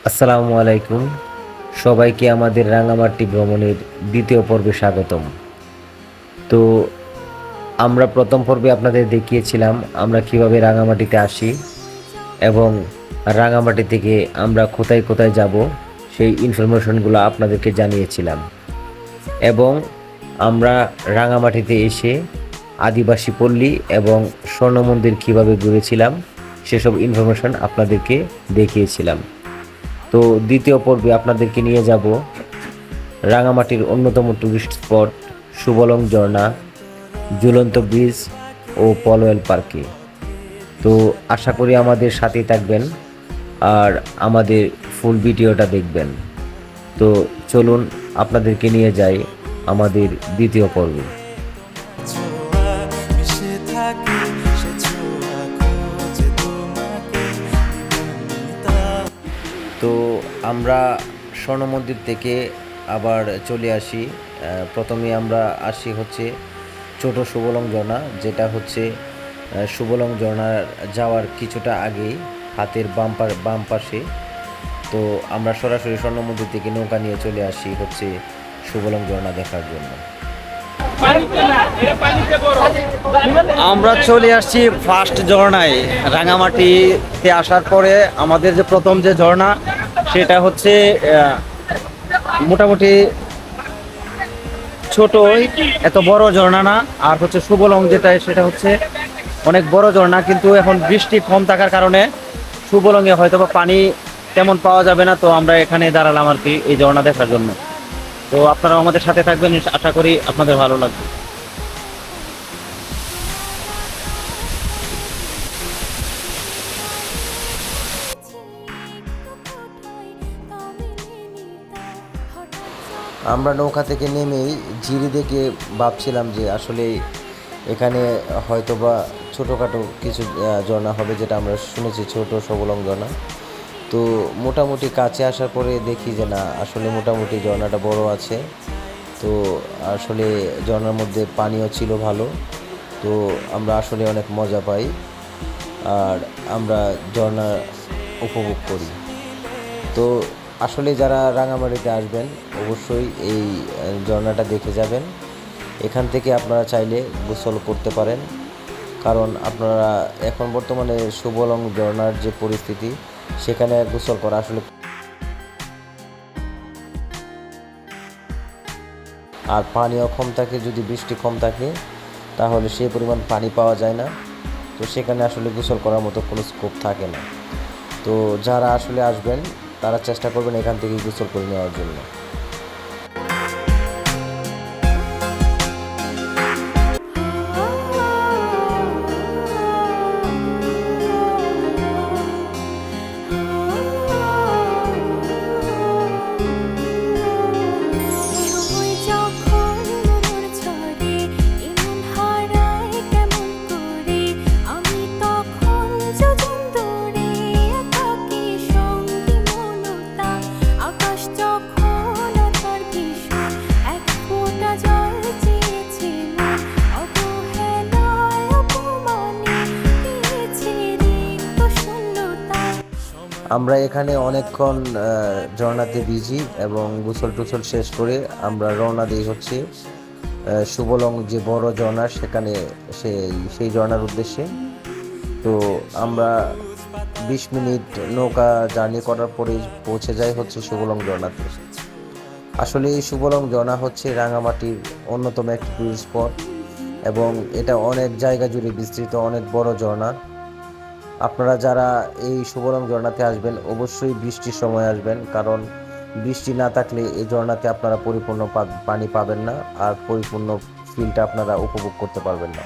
আসসালামু আলাইকুম। সবাইকে আমাদের রাঙামাটি ভ্রমণের দ্বিতীয় পর্বে স্বাগতম। তো আমরা প্রথম পর্বে আপনাদের দেখিয়েছিলাম আমরা কিভাবে রাঙামাটিতে আসি এবং রাঙামাটি থেকে আমরা কোথায় কোথায় যাব সেই ইনফরমেশনগুলো আপনাদেরকে জানিয়েছিলাম এবং আমরা রাঙামাটিতে এসে আদিবাসী পল্লী এবং স্বর্ণ মন্দির কীভাবে ঘুরেছিলাম সেসব ইনফরমেশন আপনাদেরকে দেখিয়েছিলাম। তো দ্বিতীয় পর্বে আপনাদেরকে নিয়ে যাব রাঙামাটির অন্যতম টুরিস্ট স্পট সুবলং ঝর্ণা, ঝুলন্ত ব্রিজ ও পলওয়েল পার্কে। তো আশা করি আমাদের সাথেই থাকবেন আর আমাদের ফুল ভিডিওটা দেখবেন। তো চলুন আপনাদেরকে নিয়ে যাই আমাদের দ্বিতীয় পর্বে। তো আমরা স্বর্ণ মন্দির থেকে আবার চলে আসি। প্রথমে আমরা আসি হচ্ছে ছোট সুবলং ঝর্ণা, যেটা হচ্ছে সুবলং ঝর্ণার যাওয়ার কিছুটা আগেই হাতের বাম পাশে। তো আমরা সরাসরি স্বর্ণ মন্দির থেকে নৌকা নিয়ে চলে আসি হচ্ছে সুবলং ঝর্ণা দেখার জন্য। আমরা চলে আসছি ফার্স্ট ঝর্ণায়। রাঙামাটিতে আসার পরে আমাদের যে প্রথম যে ঝর্ণা সেটা হচ্ছে মোটামুটি ছোট, এত বড় ঝর্ণা না। আর হচ্ছে সুবলং যেটা সেটা হচ্ছে অনেক বড় ঝর্ণা, কিন্তু এখন বৃষ্টি কম থাকার কারণে সুবলংয়ে হয়তো বা পানি তেমন পাওয়া যাবে না। তো আমরা এখানে দাঁড়ালাম আর কি এই ঝর্ণা দেখার জন্য। তো আপনারা আমাদের সাথে থাকবেন, আশা করি আপনাদের ভালো লাগবে। আমরা নৌকা থেকে নেমেই ঝিরি দেখে ভাবছিলাম যে আসলে এখানে হয়তোবা ছোটোখাটো কিছু ঝর্ণা হবে, যেটা আমরা শুনেছি ছোট সুবলং ঝর্ণা। তো মোটামুটি কাছে আসার পরে দেখি যে না, আসলে মোটামুটি ঝর্ণাটা বড় আছে। তো আসলে ঝর্ণার মধ্যে পানিও ছিল ভালো। তো আমরা আসলে অনেক মজা পাই আর আমরা ঝর্ণা উপভোগ করি। তো আসলে যারা রাঙামাটিতে আসবেন অবশ্যই এই ঝর্ণাটা দেখে যাবেন। এখান থেকে আপনারা চাইলে গোসল করতে পারেন, কারণ আপনারা এখন বর্তমানে সুবলং ঝর্ণার যে পরিস্থিতি সেখানে গোসল করা আসলে, আর পানিও কম থাকে। যদি বৃষ্টি কম থাকে তাহলে সেই পরিমাণ পানি পাওয়া যায় না। তো সেখানে আসলে গোসল করার মতো কোনো স্কোপ থাকে না। তো যারা আসলে আসবেন তারা চেষ্টা করবেন এখান থেকেই গোসল করে নেওয়ার জন্য। আমরা এখানে অনেকক্ষণ ঝর্ণাতে ভিজি এবং গোসল টোসল শেষ করে আমরা রওনা দিই হচ্ছে সুবলং যে বড় ঝর্ণা সেখানে, সেই ঝর্ণার উদ্দেশ্যে। তো আমরা 20 মিনিট নৌকা জার্নি করার পরে পৌঁছে যাই হচ্ছে সুবলং ঝর্ণাতে। আসলে এই সুবলং ঝর্ণা হচ্ছে রাঙামাটির অন্যতম একটি টুরিস্ট স্পট এবং এটা অনেক জায়গা জুড়ে বিস্তৃত, অনেক বড় ঝর্ণা। আপনারা যারা এই সুবলং ঝর্ণাতে আসবেন অবশ্যই বৃষ্টির সময় আসবেন, কারণ বৃষ্টি না থাকলে এই ঝর্ণাতে আপনারা পরিপূর্ণ পানি পাবেন না আর পরিপূর্ণ ফিলটা আপনারা উপভোগ করতে পারবেন না।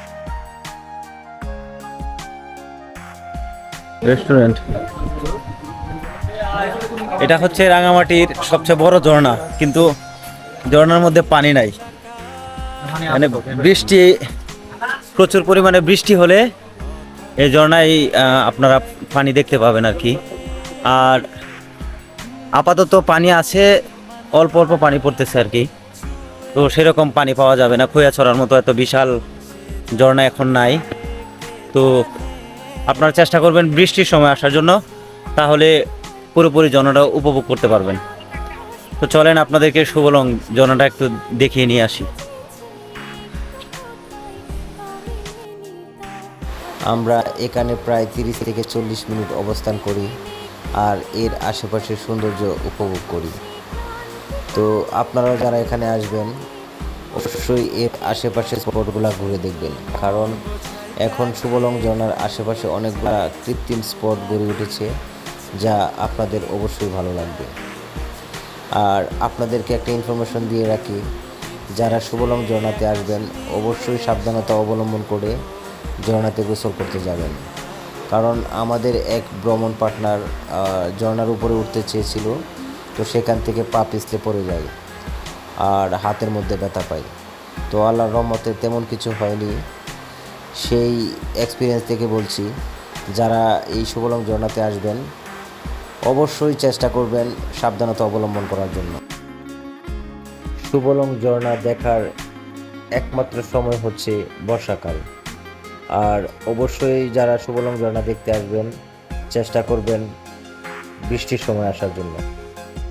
রেস্টুরেন্ট, এটা হচ্ছে রাঙামাটির সবচেয়ে বড় ঝর্ণা, কিন্তু ঝর্ণার মধ্যে পানি নাই। মানে বৃষ্টি, প্রচুর পরিমাণে বৃষ্টি হলে এই ঝর্ণায় আপনারা পানি দেখতে পাবেন আর কি। আর আপাতত পানি আছে, অল্প অল্প পানি পড়তেছে আর কি। তো সেরকম পানি পাওয়া যাবে না, খোয়া ছড়ার মতো এত বিশাল ঝর্ণা এখন নাই। তো আপনারা চেষ্টা করবেন বৃষ্টির সময় আসার জন্য, তাহলে পুরোপুরি ঝর্ণাটা উপভোগ করতে পারবেন। তো চলেন আপনাদেরকে সুবলং ঝর্ণাটা একটু দেখিয়ে নিয়ে আসি। আমরা এখানে প্রায় 30 থেকে 40 মিনিট অবস্থান করি আর এর আশেপাশের সৌন্দর্য উপভোগ করি। তো আপনারাও যারা এখানে আসবেন অবশ্যই এর আশেপাশের স্পটগুলো ঘুরে দেখবেন, কারণ এখন সুবলং ঝর্ণার আশেপাশে অনেকগুলো কৃত্রিম স্পট গড়ে উঠেছে যা আপনাদের অবশ্যই ভালো লাগবে। আর আপনাদেরকে একটা ইনফরমেশন দিয়ে রাখি, যারা সুবলং ঝর্ণাতে আসবেন অবশ্যই সাবধানতা অবলম্বন করে ঝর্ণাতে গোসল করতে যাবেন, কারণ আমাদের এক ভ্রমণ পার্টনার ঝর্ণার উপরে উঠতে চেয়েছিল, তো সেখান থেকে পা পিছলে পড়ে যায় আর হাতের মধ্যে ব্যথা পায়। তো আল্লাহর রহমতে তেমন কিছু হয়নি। সেই এক্সপিরিয়েন্স থেকে বলছি, যারা এই সুবলং ঝর্ণাতে আসবেন অবশ্যই চেষ্টা করবেন সাবধানতা অবলম্বন করার জন্য। সুবলং ঝর্ণা দেখার একমাত্র সময় হচ্ছে বর্ষাকাল। আর অবশ্যই যারা সুবলং ঝর্ণা দেখতে আসবেন চেষ্টা করবেন বৃষ্টির সময় আসার জন্য,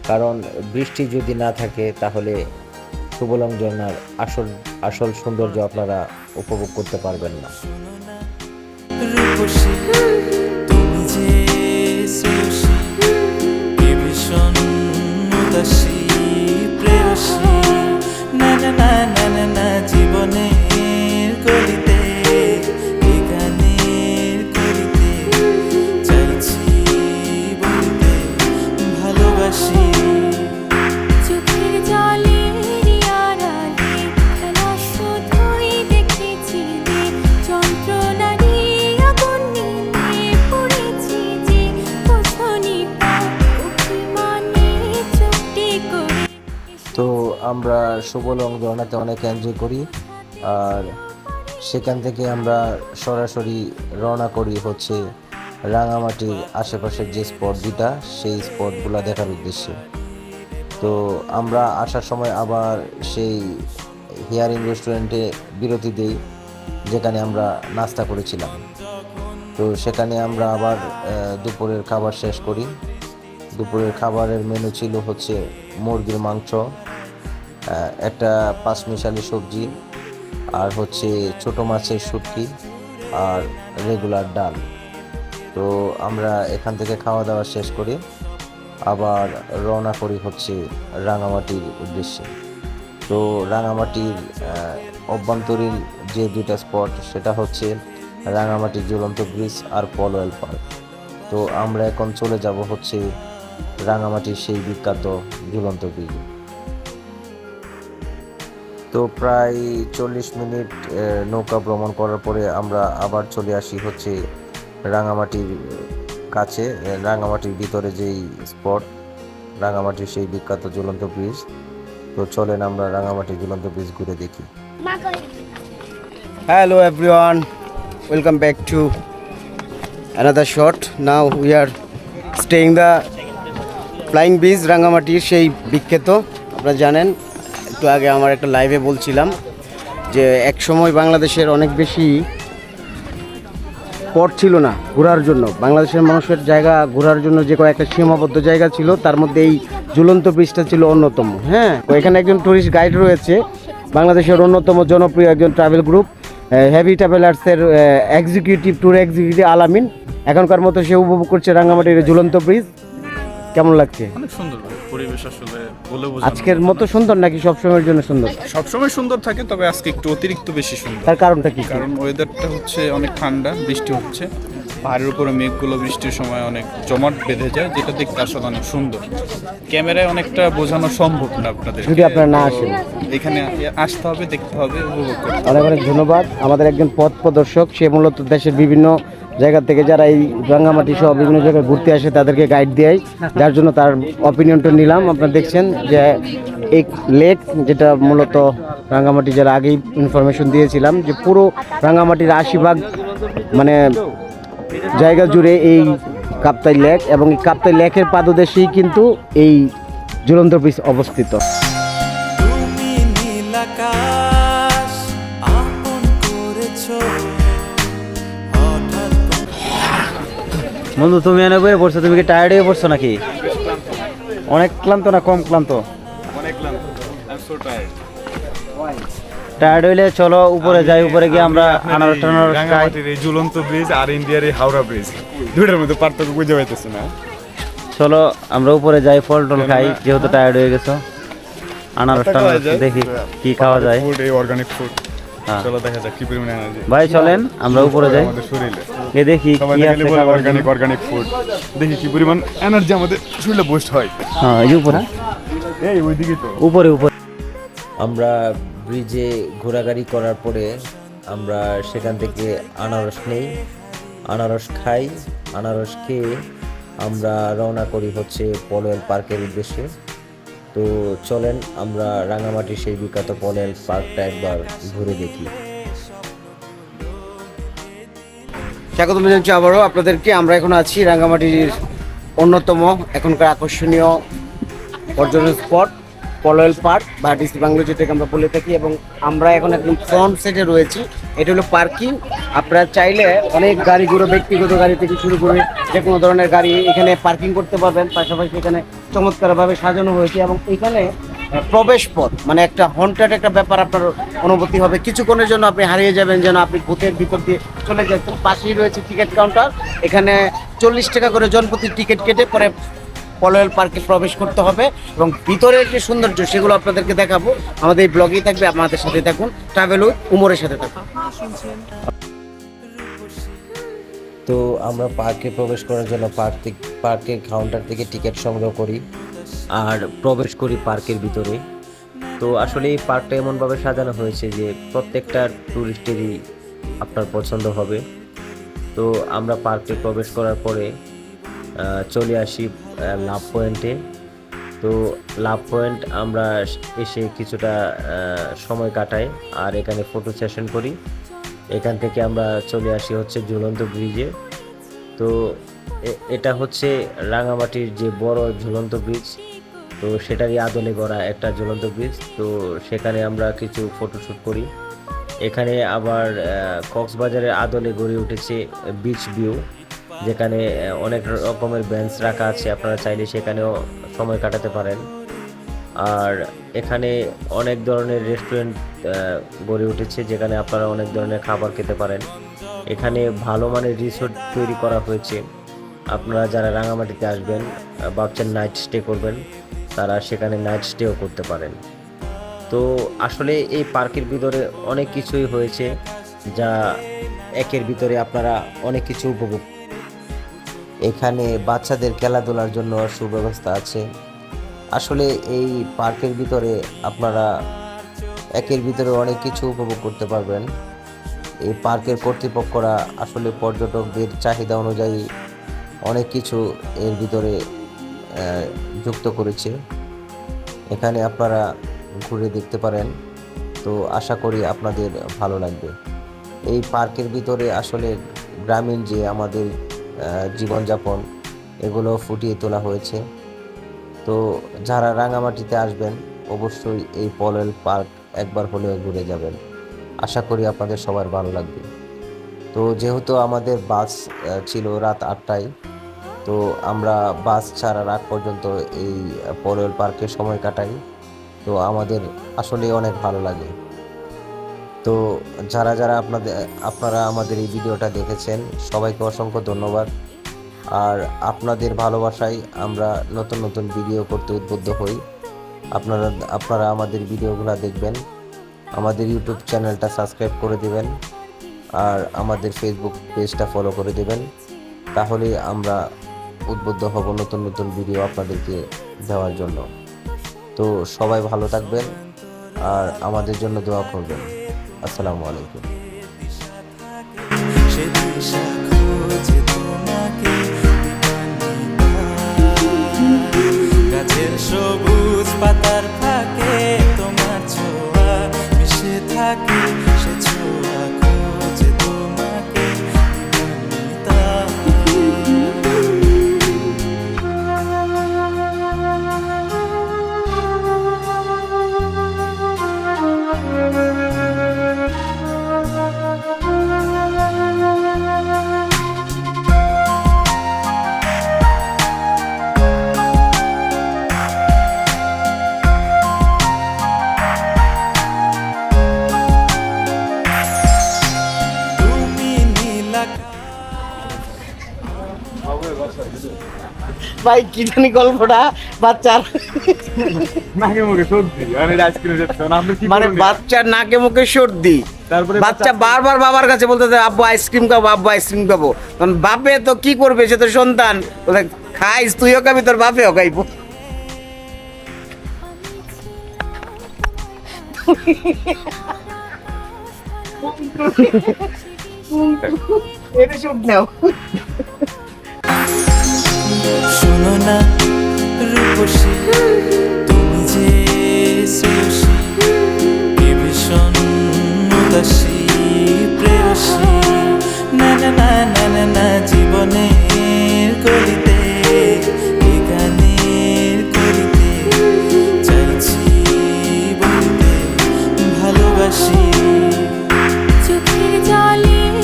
কারণ বৃষ্টি যদি না থাকে তাহলে সুবলং ঝর্ণার আসল সৌন্দর্য আপনারা উপভোগ করতে পারবেন না। রূপসী তুমি যে শ্রেয়সী, কি ভীষণ উদাসী প্রেয়সী, না না না না না না জীবনের গলিতে এই গানের করিতে চাইছি বলতে ভালোবাসি। চোখের জলের আড়ালে খেলা শুধুই দেখেছি যে যন্ত্রণারই আগুন নিয়ে পড়েছি যে কোশনি অভিমানে চুপটি করে। তো আমরা সুবলং ঝর্ণাতে অনেক এনজয় করি, আর সেখান থেকে আমরা সরাসরি রওনা করি হচ্ছে রাঙামাটির আশেপাশের যে স্পট দুটা সেই স্পটগুলো দেখার উদ্দেশ্যে। তো আমরা আসার সময় আবার সেই হিয়ারিং রেস্টুরেন্টে বিরতি দেই যেখানে আমরা নাস্তা করেছিলাম। তো সেখানে আমরা আবার দুপুরের খাবার শেষ করি। দুপুরের খাবারের মেনু ছিল হচ্ছে মুরগির মাংস, একটা পাঁচমিশালি সবজি, আর হচ্ছে ছোট মাছের শুটকি আর রেগুলার ডাল। তো আমরা এখান থেকে খাওয়া দাওয়া শেষ করে আবার রওনা করি হচ্ছে রাঙামাটির উদ্দেশ্যে। তো রাঙামাটির অভ্যন্তরীণ যে দুইটা স্পট সেটা হচ্ছে রাঙামাটি ঝুলন্ত ব্রিজ আর পলওয়েল পার্ক। তো আমরা এখন চলে যাব হচ্ছে রাঙামাটির সেই বিখ্যাত ঝুলন্ত ব্রিজ। তো প্রায় 40 মিনিট নৌকা ভ্রমণ করার পরে আমরা আবার চলে আসি হচ্ছে রাঙামাটির কাছে, রাঙামাটির ভিতরে যেই স্পট রাঙামাটির সেই বিখ্যাত ঝুলন্ত ব্রিজ। তো চলেন আমরা রাঙামাটির ঝুলন্ত ব্রিজ ঘুরে দেখি। Hello everyone, welcome back to another shot. Now we are staying the flying beach রাঙ্গামাটির সেই বিখ্যাত। আপনারা জানেন, একটু আগে আমার একটা লাইভে বলছিলাম যে এক সময় বাংলাদেশের অনেক বেশি স্পট ছিল না ঘোরার জন্য। বাংলাদেশের মানুষের জায়গা ঘোরার জন্য যে কয়েকটা সীমাবদ্ধ জায়গা ছিল, তার মধ্যে এই ঝুলন্ত ব্রিজটা ছিল অন্যতম। হ্যাঁ, তো এখানে একজন টুরিস্ট গাইড রয়েছে, বাংলাদেশের অন্যতম জনপ্রিয় একজন ট্রাভেল গ্রুপ হেভি ট্রাভেলার্সের ট্যুর এক্সিকিউটিভ আলামিন। এখনকার মতো সে উপভোগ করছে রাঙ্গামাটির ঝুলন্ত ব্রিজ। কেমন লাগছে? অনেক সুন্দর পরিবেশ, আসলে বলে বোঝানো আজকের মতো সুন্দর নাকি সবসময়ের জন্য সুন্দর? সবসময় সুন্দর থাকে, তবে আজকে একটু অতিরিক্ত বেশি সুন্দর। তার কারণটা কি? কারণ ওয়েদারটা হচ্ছে অনেক ঠান্ডা, বৃষ্টি হচ্ছে, পাহাড়ের উপরে মেঘগুলো বৃষ্টির সময় অনেক জমাট বেঁধে যায়, যেটা দেখতে আসলে অনেক সুন্দর। ক্যামেরায় অনেকটা বোঝানো সম্ভব না আপনাদের, যদি আপনারা না আসেন। এখানে আসতে হবে, দেখতে হবে, উপভোগ করতে হবে। অনেক অনেক ধন্যবাদ। আমাদের একজন পথ প্রদর্শক, সে মূলত দেশের বিভিন্ন জায়গা থেকে যারা এই রাঙ্গামাটি সহ বিভিন্ন জায়গায় ঘুরতে আসে তাদেরকে গাইড দেয়, যার জন্য তার অপিনিয়নটা নিলাম। আপনারা দেখছেন যে এই লেক, যেটা মূলত রাঙ্গামাটি, যারা আগেই ইনফরমেশন দিয়েছিলাম যে পুরো রাঙ্গামাটির 80% মানে জায়গা জুড়ে এই কাপ্তাই লেক, এবং এই কাপ্তাই লেকের পাদদেশেই কিন্তু এই ঝুলন্ত ব্রিজ অবস্থিত। তুমি নীল আকাশ আপন করেছো, হঠাৎ বন্ধু তুমি এনে বয়ে পড়ছো, তুমি কি টায়ার্ড হয়ে পড়ছো নাকি? অনেক ক্লান্ত না কম ক্লান্ত? অনেক ক্লান্ত, I am so tired. Tired হইলে চলো উপরে যাই, উপরে গিয়ে আমরা আনারস টানারস খাই। রাঙামাটির এই ঝুলন্ত ব্রিজ আর ইন্ডিয়ার এই হাওড়া ব্রিজ, দুইটার মধ্যে পার্থক্য বুঝতে পাইতেছি না। চলো আমরা উপরে যাই, ফল টল খাই, যেহেতু টায়ার্ড হয়ে গেছো। আনারস টানারস দেখি কি খাওয়া যায়। ফুড, এই অর্গানিক ফুড। হ্যাঁ। চলো দেখা যাক কি পরিমাণে এনার্জি ভাই চলেন আমরা উপরে যাই, আমাদের শরীরে। এ দেখি সবাই কি দেখলে আছে বলে খাবার জন্য। অর্গানিক ফুড, দেখি কি পরিমাণ এনার্জি আমাদের শরীরে বুস্ট হয়। হ্যাঁ এই যে উপরে, এই ওইদিকে তো উপরে উপরে। আমরা ব্রিজে ঘোরাঘুরি করার পরে আমরা সেখান থেকে আনারস নেই, আনারস খাই, আনারস খেয়ে আমরা রওনা করি হচ্ছে পলয়েল পার্কের উদ্দেশ্যে। তো চলেন আমরা রাঙামাটির সেই বিখ্যাত পলয়েল পার্কটা একবার ঘুরে দেখি। স্বাগত জানাচ্ছি আবারও আপনাদেরকে। আমরা এখন আছি রাঙ্গামাটির অন্যতম এখনকার আকর্ষণীয় পর্যটন স্পট পলয়েল পার্ক বা ডিসি বাংলো যেটাকে আমরা বলে থাকি, এবং আমরা এখন একদম ফ্রন্ট সাইডে রয়েছি। এটা হলো পার্কিং। আপনারা চাইলে অনেক গাড়িগুলো, ব্যক্তিগত গাড়ি থেকে শুরু করে যে কোনো ধরনের গাড়ি এখানে পার্কিং করতে পারবেন। পাশাপাশি এখানে চমৎকারভাবে সাজানো হয়েছে, এবং এখানে প্রবেশ পথ মানে একটা হন্টেড একটা ব্যাপার আপনার অনুভূতি হবে। কিছুক্ষণের জন্য আপনি হারিয়ে যাবেন, যেন আপনি ভূতের ভিতর দিয়ে চলে যাচ্ছেন। পাশেই রয়েছে টিকিট কাউন্টার, এখানে 40 টাকা করে জনপ্রতি টিকিট কেটে পরে পলয়েল পার্কে প্রবেশ করতে হবে, এবং ভিতরের যে সৌন্দর্য সেগুলো আপনাদেরকে দেখাবো। আমাদের এই ব্লগেই থাকবে, আমাদের সাথে থাকুন, ট্রাভেল উইথ উমরের সাথে থাকুন। তো আমরা পার্কে প্রবেশ করার জন্য পার্কের কাউন্টার থেকে টিকিট সংগ্রহ করি আর প্রবেশ করি পার্কের ভিতরে। তো আসলে এই পার্কটা এমনভাবে সাজানো হয়েছে যে প্রত্যেকটা টুরিস্টেরই আপনার পছন্দ হবে। তো আমরা পার্কে প্রবেশ করার পরে চলে আসি লাভ পয়েন্টে। তো লাভ পয়েন্ট আমরা এসে কিছুটা সময় কাটাই আর এখানে ফটো সেশন করি। এখান থেকে আমরা চলে আসি হচ্ছে ঝুলন্ত ব্রিজে। তো এটা হচ্ছে রাঙামাটির যে বড় ঝুলন্ত ব্রিজ, তো সেটারই আদলে গড়া একটা ঝুলন্ত ব্রিজ। তো সেখানে আমরা কিছু ফটোশ্যুট করি। এখানে আবার কক্সবাজারের আদলে গড়ে উঠেছে বিচ ভিউ, যেখানে অনেক রকমের বেঞ্চ রাখা আছে, আপনারা চাইলে সেখানেও সময় কাটাতে পারেন। আর এখানে অনেক ধরনের রেস্টুরেন্ট গড়ে উঠেছে, যেখানে আপনারা অনেক ধরনের খাবার খেতে পারেন। এখানে ভালো মানের রিসোর্ট তৈরি করা হয়েছে। আপনারা যারা রাঙামাটিতে আসবেন ভাবছেন নাইট স্টে করবেন, তারা সেখানে নাইট স্টেও করতে পারেন। তো আসলে এই পার্কের ভিতরে অনেক কিছুই হয়েছে, যা একের ভিতরে আপনারা অনেক কিছু উপভোগ। এখানে বাচ্চাদের খেলাধুলার জন্য সুব্যবস্থা আছে। আসলে এই পার্কের ভিতরে আপনারা একের ভিতরে অনেক কিছু উপভোগ করতে পারবেন। এই পার্কের কর্তৃপক্ষরা আসলে পর্যটকদের চাহিদা অনুযায়ী অনেক কিছু এর ভিতরে যুক্ত করেছে। এখানে আপনারা ঘুরে দেখতে পারেন। তো আশা করি আপনাদের ভালো লাগবে। এই পার্কের ভিতরে আসলে গ্রামীণ যে আমাদের জীবনযাপন এগুলো ফুটিয়ে তোলা হয়েছে। তো যারা রাঙামাটিতে আসবেন অবশ্যই এই পলয়েল পার্ক একবার হলেও ঘুরে যাবেন। আশা করি আপনাদের সবার ভালো লাগবে। তো যেহেতু আমাদের বাস ছিল রাত 8টায়, তো আমরা বাস ছাড়ার আগ পর্যন্ত এই পলয়েল পার্কে সময় কাটাই। তো আমাদের আসলে অনেক ভালো লাগে। তো যারা যারা আপনারা আমাদের এই ভিডিওটা দেখেছেন সবাইকে অসংখ্য ধন্যবাদ। আর আপনাদের ভালোবাসায় আমরা নতুন নতুন ভিডিও করতে উদ্বুদ্ধ হই। আপনারা আমাদের ভিডিওগুলো দেখবেন, আমাদের ইউটিউব চ্যানেলটা সাবস্ক্রাইব করে দিবেন, আর আমাদের ফেসবুক পেজটা ফলো করে দেবেন। তাহলে আমরা উদ্বুদ্ধ হব নতুন নতুন ভিডিও আপনাদেরকে দেওয়ার জন্য। তো সবাই ভালো থাকবেন আর আমাদের জন্য দোয়া করবেন। আসসালামু আলাইকুম। সে দিশা খোঁজে তোমাকে, গাছের সবুজ পাতার ফাঁকে তোমার ছোঁয়া মিশে থাকে, সে ছোঁয়া খোঁজে তোমাকে ভাই কি জানি গল্পটা বাচ্চার নাকে মুখে সর্দি মানে আইসক্রিম যাচ্ছে না আমরা কি মানে করব? বাচ্চার নাকে মুখে সর্দি, তারপরে বাচ্চা বারবার বাবার কাছে বলতে আব্বু আইসক্রিম খাবো, আব্বু আইসক্রিম খাবো। তখন বাপে তো কি করবে, সে তো সন্তান, বলে খাইস তুইও খাবি, তোর বাপেও খাইবো। এটা শুট নাও। শোনো না রূপসী, তুমি যে শ্রেয়সী, কি ভীষণ উদাসী প্রেয়সী, না না না না না না জীবনের করিতে, এই গানের করিতে চাইছি বলতে ভালোবাসি। চোখের জলের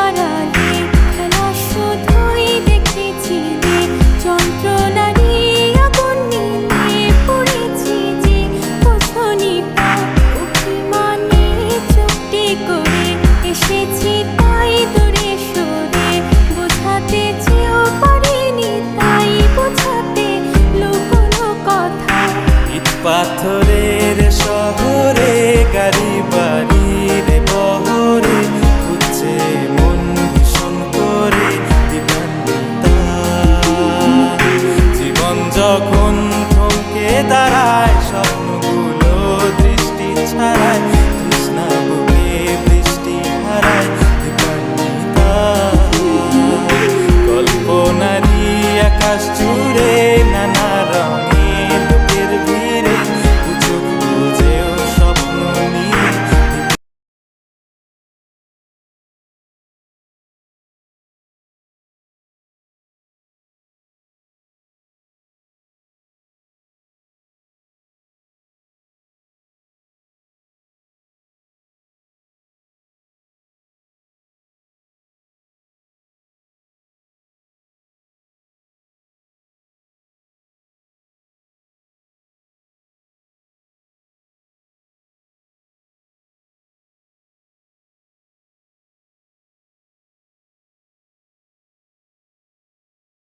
আড়ালে খেলা শুধুই দেখেছিলে, যন্ত্রণারই আগুন নিয়ে পড়েছি যে, বোঝনি তা অভিমানে চুপটি করে এসেছি তাই দূরে সরে, বোঝাতে চেয়েও পারিনি তাই বোঝাতে লুকোনো কথা। ইট পাথরের শহরে গাড়ি বাড়ির বহরে খুঁজছে মন ভীষণ করে দিবান্বিতা। জীবন যখন থমকে দাঁড়ায় স্বপ্ন